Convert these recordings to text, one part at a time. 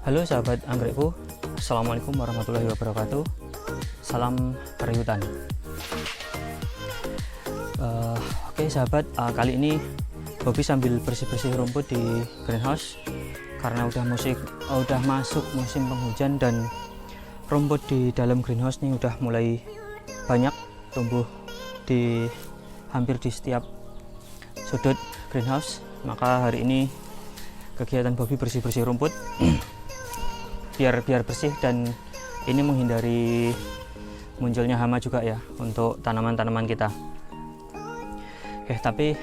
Halo sahabat anggrekku, Assalamualaikum warahmatullahi wabarakatuh. Salam perihutan. Oke sahabat, kali ini Bobby sambil bersih-bersih rumput di greenhouse karena udah masuk musim penghujan dan rumput di dalam greenhouse nih udah mulai banyak tumbuh di hampir di setiap sudut greenhouse. Maka hari ini kegiatan Bobby bersih-bersih rumput biar bersih, dan ini menghindari munculnya hama juga ya untuk tanaman-tanaman kita. Oke, tapi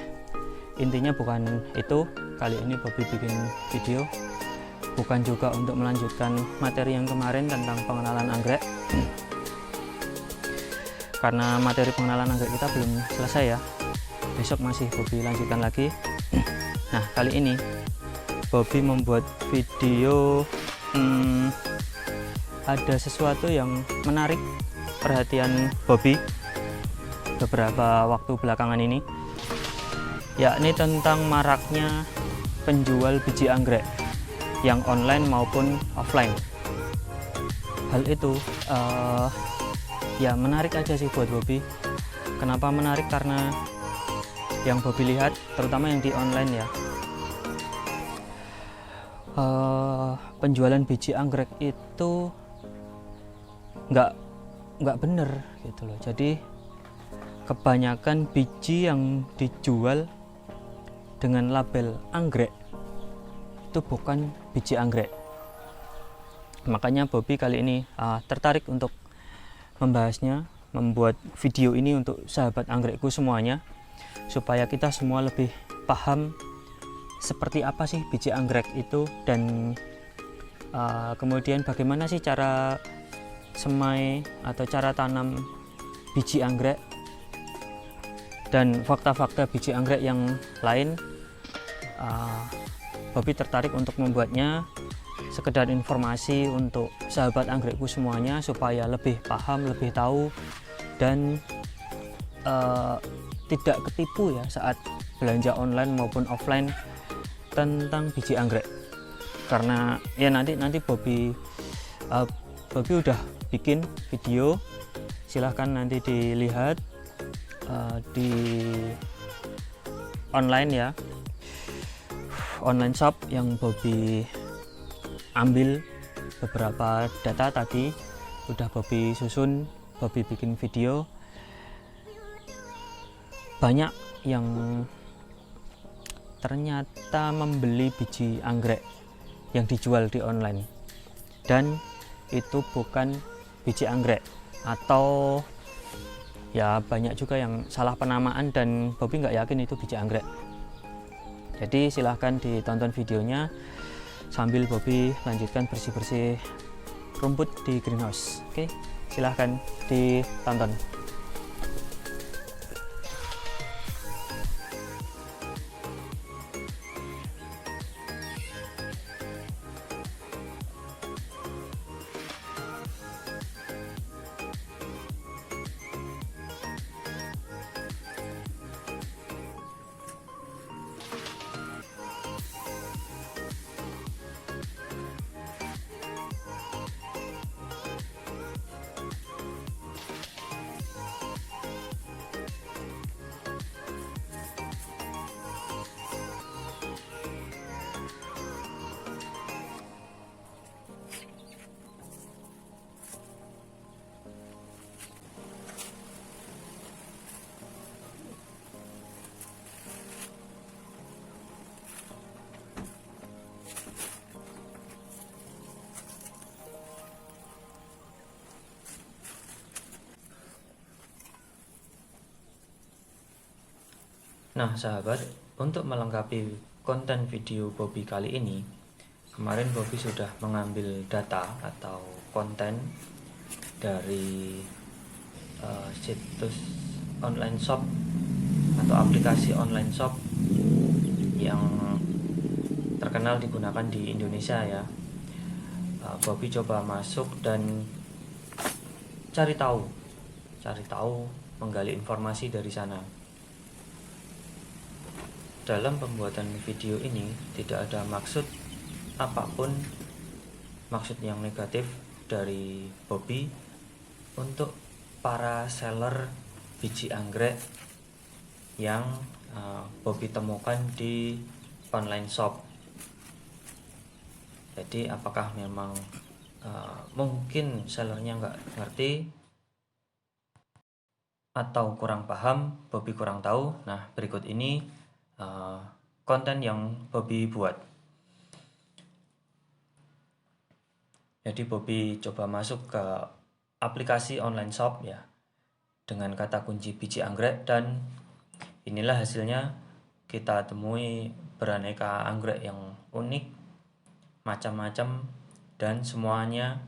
intinya bukan itu. Kali ini Bobby bikin video bukan juga untuk melanjutkan materi yang kemarin tentang pengenalan anggrek, karena materi pengenalan anggrek kita belum selesai ya. Besok masih Bobby lanjutkan lagi. Nah, kali ini Bobby membuat video ada sesuatu yang menarik perhatian Bobby beberapa waktu belakangan ini, yakni tentang maraknya penjual biji anggrek yang online maupun offline. Hal itu ya menarik aja sih buat Bobby. Kenapa menarik? Karena yang Bobby lihat, terutama yang di online ya, penjualan biji anggrek itu nggak bener gitu loh. Jadi kebanyakan biji yang dijual dengan label anggrek itu bukan biji anggrek. Makanya Bobby kali ini tertarik untuk membahasnya, membuat video ini untuk sahabat anggrekku semuanya, supaya kita semua lebih paham seperti apa sih biji anggrek itu, dan kemudian bagaimana sih cara semai atau cara tanam biji anggrek, dan fakta-fakta biji anggrek yang lain. Bobby tertarik untuk membuatnya sekedar informasi untuk sahabat anggrekku semuanya, supaya lebih paham, lebih tahu, dan tidak ketipu ya saat belanja online maupun offline tentang biji anggrek. Karena ya nanti Bobby udah bikin video, silahkan nanti dilihat di online ya, online shop yang Bobby ambil beberapa data tadi, udah Bobby susun, Bobby bikin video. Banyak yang ternyata membeli biji anggrek yang dijual di online, dan itu bukan biji anggrek, atau ya banyak juga yang salah penamaan dan Bobby nggak yakin itu biji anggrek. Jadi silahkan ditonton videonya sambil Bobby lanjutkan bersih-bersih rumput di greenhouse. Oke, silahkan ditonton. Nah sahabat, untuk melengkapi konten video Bobby kali ini, kemarin Bobby sudah mengambil data atau konten dari situs online shop atau aplikasi online shop yang terkenal digunakan di Indonesia ya. Bobby coba masuk dan cari tahu, menggali informasi dari sana. Dalam pembuatan video ini tidak ada maksud apapun maksud yang negatif dari Bobby untuk para seller biji anggrek yang Bobby temukan di online shop. Jadi apakah memang mungkin sellernya nggak ngerti atau kurang paham, Bobby kurang tahu. Nah, berikut ini konten yang Bobby buat. Jadi Bobby coba masuk ke aplikasi online shop ya dengan kata kunci biji anggrek, dan inilah hasilnya. Kita temui beraneka anggrek yang unik, macam-macam, dan semuanya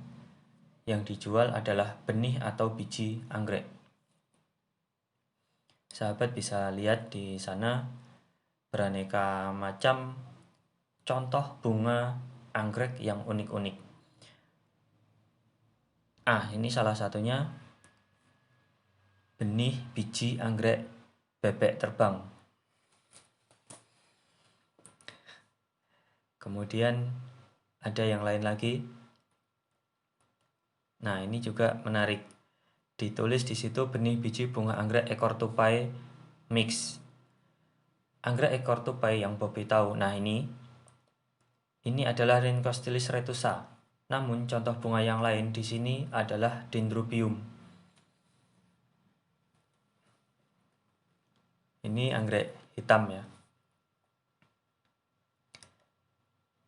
yang dijual adalah benih atau biji anggrek. Sahabat bisa lihat di sana beraneka macam contoh bunga anggrek yang unik-unik. Ini salah satunya benih biji anggrek bebek terbang. Kemudian ada yang lain lagi. Nah, ini juga menarik. Ditulis di situ benih biji bunga anggrek ekor tupai mix. Anggrek ekor tupai yang Bobby tahu. Nah, ini adalah Rhynchostylis retusa. Namun contoh bunga yang lain di sini adalah Dendrobium. Ini anggrek hitam ya.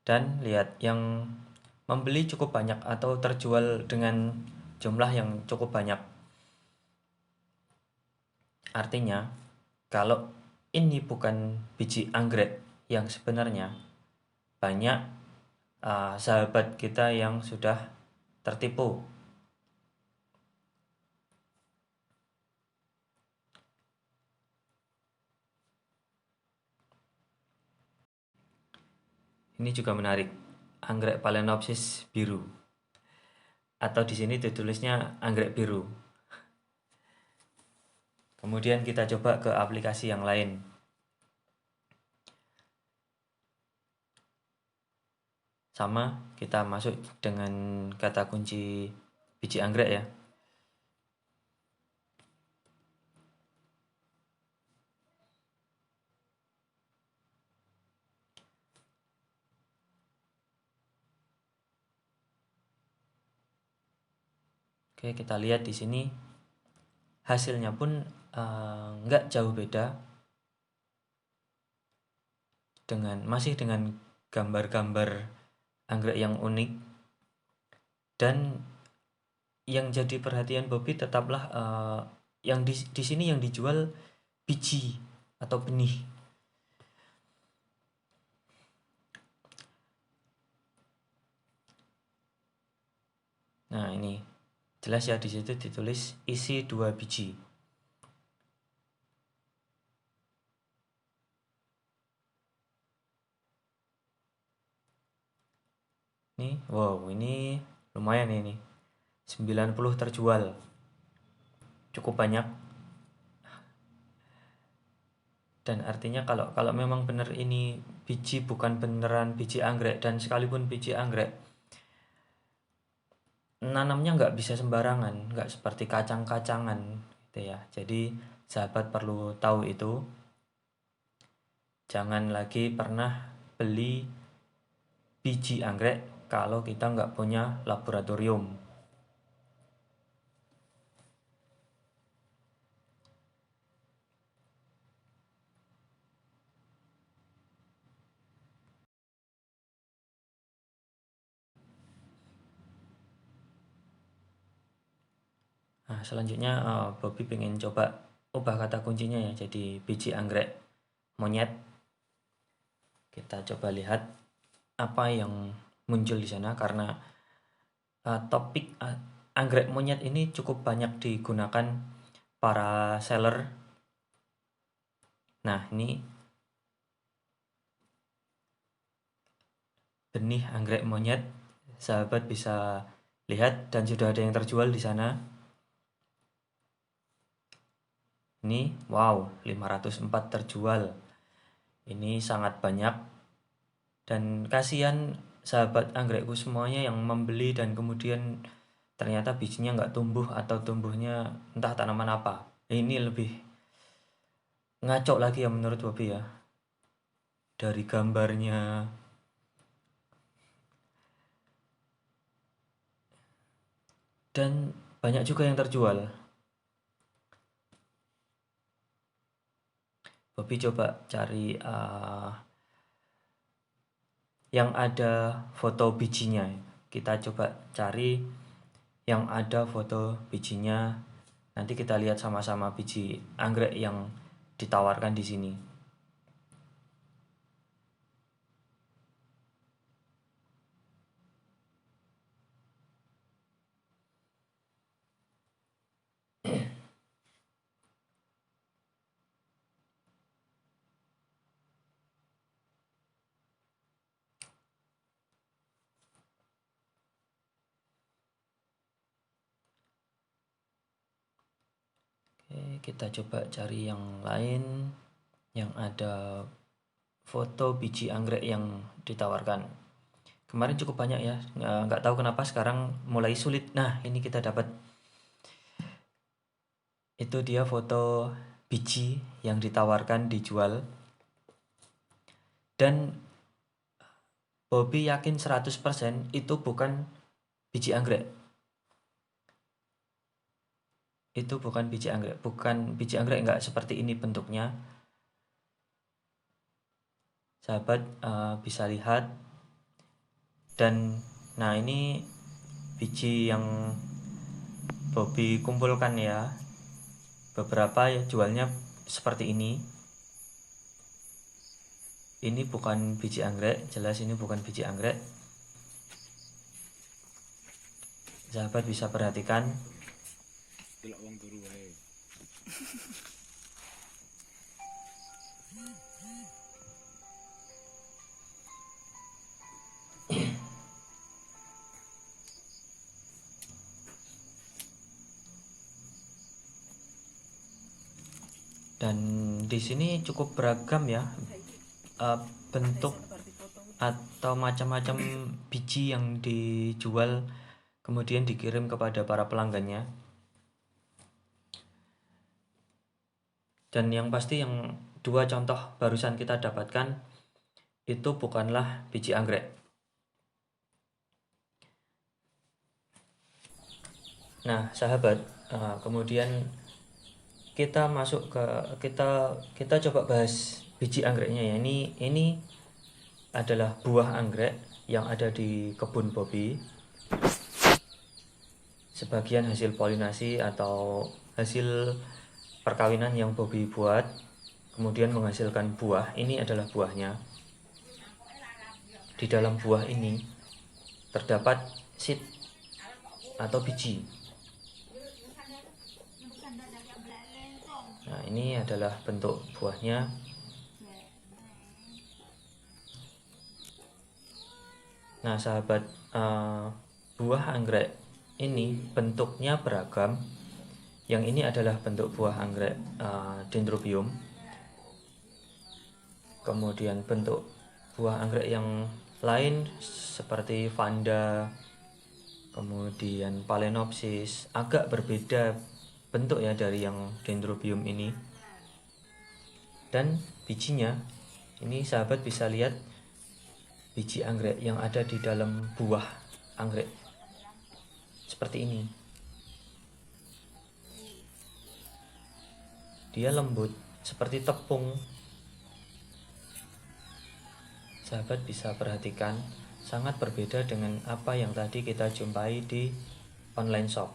Dan lihat, yang membeli cukup banyak atau terjual dengan jumlah yang cukup banyak. Artinya, kalau ini bukan biji anggrek yang sebenarnya, banyak sahabat kita yang sudah tertipu. Ini juga menarik, anggrek Phalaenopsis biru, atau di sini ditulisnya anggrek biru. Kemudian kita coba ke aplikasi yang lain. Sama, kita masuk dengan kata kunci biji anggrek ya. Oke, kita lihat di sini hasilnya pun nggak jauh beda, masih dengan gambar-gambar anggrek yang unik. Dan yang jadi perhatian Bobby tetaplah yang di sini yang dijual biji atau benih. Nah, ini jelas ya, di situ ditulis isi 2 biji. Nih, wow, ini lumayan ini. 90 terjual. Cukup banyak. Dan artinya kalau memang benar ini biji, bukan beneran biji anggrek, dan sekalipun biji anggrek, nanamnya nggak bisa sembarangan, nggak seperti kacang-kacangan gitu ya. Jadi sahabat perlu tahu itu. Jangan lagi pernah beli biji anggrek kalau kita nggak punya laboratorium. Nah, selanjutnya Bobby pengen coba ubah kata kuncinya ya jadi biji anggrek monyet. Kita coba lihat apa yang muncul di sana, karena topik anggrek monyet ini cukup banyak digunakan para seller. Nah, ini benih anggrek monyet, sahabat bisa lihat, dan sudah ada yang terjual di sana. Ini wow, 504 terjual. Ini sangat banyak, dan kasihan sahabat anggrekku semuanya yang membeli dan kemudian ternyata bijinya nggak tumbuh atau tumbuhnya entah tanaman apa. Ini lebih ngaco lagi ya menurut Bobby ya. Dari gambarnya dan banyak juga yang terjual. Bobby coba cari yang ada foto bijinya. Kita coba cari yang ada foto bijinya. Nanti kita lihat sama-sama biji anggrek yang ditawarkan di sini. Oke, kita coba cari yang lain yang ada foto biji anggrek yang ditawarkan. Kemarin cukup banyak ya, nggak tahu kenapa sekarang mulai sulit. Nah, ini kita dapat. Itu dia foto biji yang ditawarkan dijual. Dan Bobby yakin 100% itu bukan biji anggrek. Itu bukan biji anggrek, bukan biji anggrek, nggak seperti ini bentuknya. Sahabat bisa lihat. Dan nah ini biji yang Bobby kumpulkan ya. Beberapa ya jualnya seperti ini. Ini bukan biji anggrek, jelas ini bukan biji anggrek. Sahabat bisa perhatikan. Dan di sini cukup beragam ya bentuk atau macam-macam biji yang dijual kemudian dikirim kepada para pelanggannya. Dan yang pasti yang dua contoh barusan kita dapatkan itu bukanlah biji anggrek. Nah, sahabat, kemudian kita masuk ke kita coba bahas biji anggreknya ya. Ini adalah buah anggrek yang ada di kebun Bobby. Sebagian hasil polinasi atau hasil perkawinan yang Bobby buat, kemudian menghasilkan buah. Ini adalah buahnya. Di dalam buah ini terdapat seed atau biji. Nah, ini adalah bentuk buahnya. Nah, sahabat, buah anggrek ini bentuknya beragam. Yang ini adalah bentuk buah anggrek Dendrobium. Kemudian bentuk buah anggrek yang lain seperti Vanda, kemudian Phalaenopsis, agak berbeda bentuk ya dari yang Dendrobium ini. Dan bijinya, ini sahabat bisa lihat biji anggrek yang ada di dalam buah anggrek seperti ini. Dia lembut seperti tepung. Sahabat bisa perhatikan, sangat berbeda dengan apa yang tadi kita jumpai di online shop.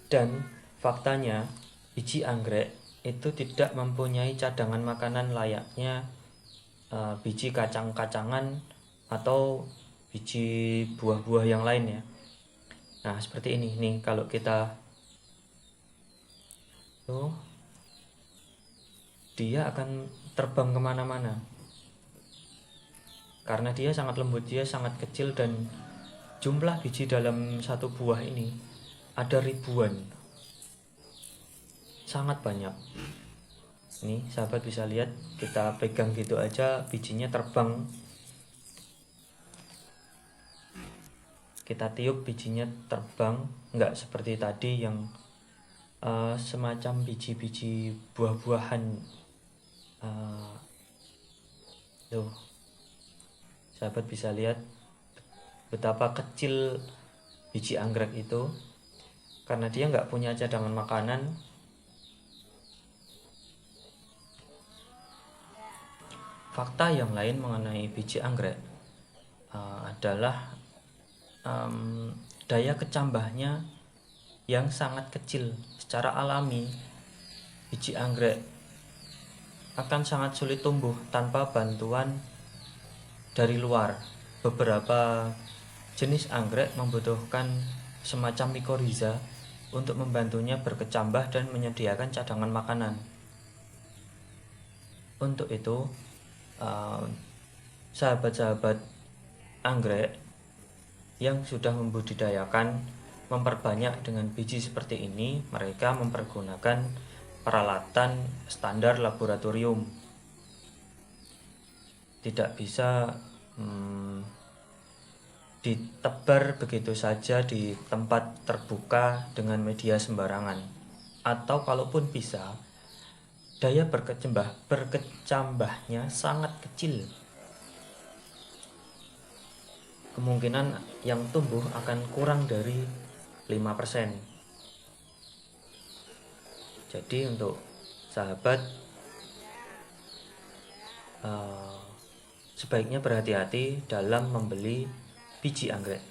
Dan faktanya biji anggrek itu tidak mempunyai cadangan makanan layaknya biji kacang-kacangan atau biji buah-buah yang lain ya. Nah, seperti ini nih, kalau kita dia akan terbang kemana-mana karena dia sangat lembut, dia sangat kecil, dan jumlah biji dalam satu buah ini ada ribuan, sangat banyak. Ini sahabat bisa lihat, kita pegang gitu aja bijinya terbang. Kita tiup bijinya terbang, nggak seperti tadi yang semacam biji-biji buah-buahan. Tuh, sahabat bisa lihat betapa kecil biji anggrek itu. Karena dia nggak punya cadangan makanan, fakta yang lain mengenai biji anggrek adalah daya kecambahnya yang sangat kecil. Secara alami, biji anggrek akan sangat sulit tumbuh tanpa bantuan dari luar. Beberapa jenis anggrek membutuhkan semacam mikoriza untuk membantunya berkecambah dan menyediakan cadangan makanan. Untuk itu, sahabat-sahabat anggrek yang sudah membudidayakan memperbanyak dengan biji seperti ini, mereka mempergunakan peralatan standar laboratorium. Tidak bisa ditebar begitu saja di tempat terbuka dengan media sembarangan. Atau kalaupun bisa, daya berkecambahnya sangat kecil. Kemungkinan yang tumbuh akan kurang dari 5%. Jadi untuk sahabat, sebaiknya berhati-hati dalam membeli biji anggrek.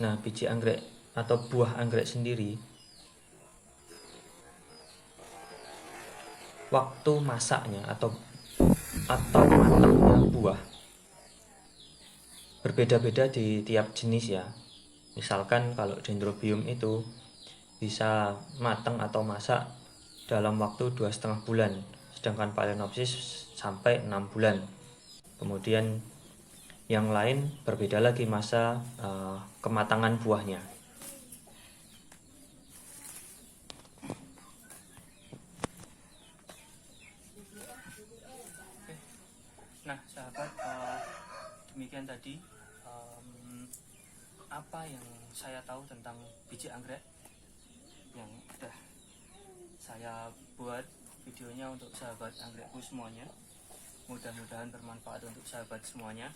Nah, biji anggrek atau buah anggrek sendiri, waktu masaknya atau matangnya buah berbeda-beda di tiap jenis ya. Misalkan kalau Dendrobium itu bisa matang atau masak dalam waktu 2,5 bulan, sedangkan Phalaenopsis sampai 6 bulan. Kemudian yang lain berbeda lagi masa kematangan buahnya. Nah sahabat, demikian tadi apa yang saya tahu tentang biji anggrek yang udah saya buat videonya untuk sahabat anggrekku semuanya. Mudah-mudahan bermanfaat untuk sahabat semuanya,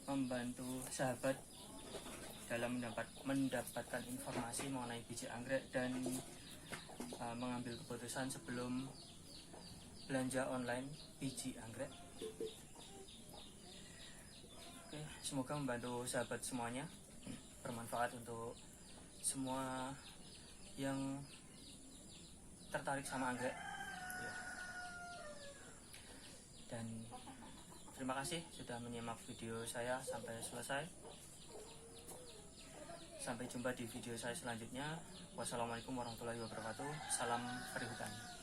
membantu sahabat dalam mendapatkan informasi mengenai biji anggrek dan mengambil keputusan sebelum belanja online biji anggrek. Oke, semoga membantu sahabat semuanya, bermanfaat untuk semua yang tertarik sama anggrek. Dan terima kasih sudah menyimak video saya sampai selesai. Sampai jumpa di video saya selanjutnya. Wassalamualaikum warahmatullahi wabarakatuh. Salam perihutan.